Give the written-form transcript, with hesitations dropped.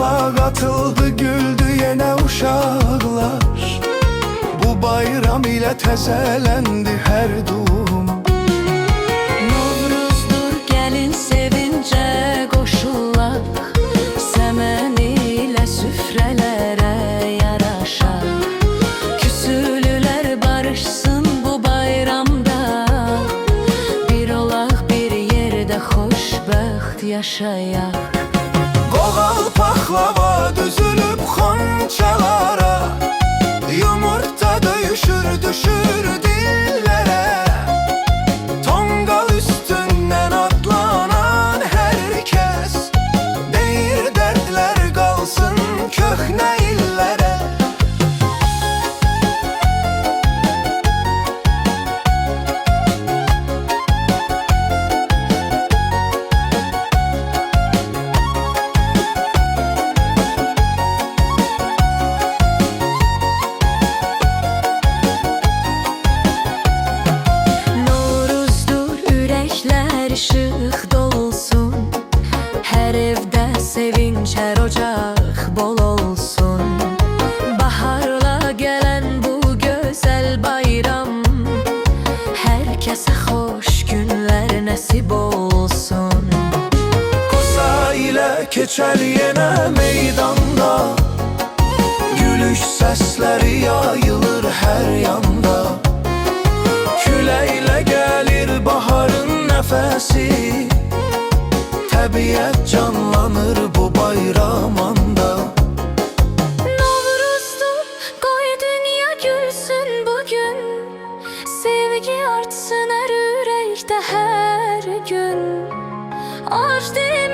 yola katıldı, güldü yine uşaklar. Bu bayram ile təzələndi hər dum. Novruzdur, gəlin sevincə qoşulaq, səmən ilə süfrələrə yaraşaq. Küsülülər barışsın bu bayramda, bir olaq bir yerdə xoşbəxt yaşayaq. Qoğal paxlava düzülüb xonçalara, yumurta döyüşür düşür dillərə. Tonqal üstündən atlanan hər kəs deyir dərdlər qalsın köhnə illərə. İşıq dolsun, hər evdə sevinç, hər ocaq bol olsun. Baharla gələn bu gözəl bayram, hər kəsə xoş günlər nəsib olsun. Qosa ilə keçər yenə meydanda, gülüş səsləri yayılır hər yanda. Küləklə gəlir baharın nəfəsi, təbiət canlanır bu bayram anda. Novruzdur, qoy dünya gülsün bugün, sevgi artsın hər ürəkdə hər gün. Ac deyil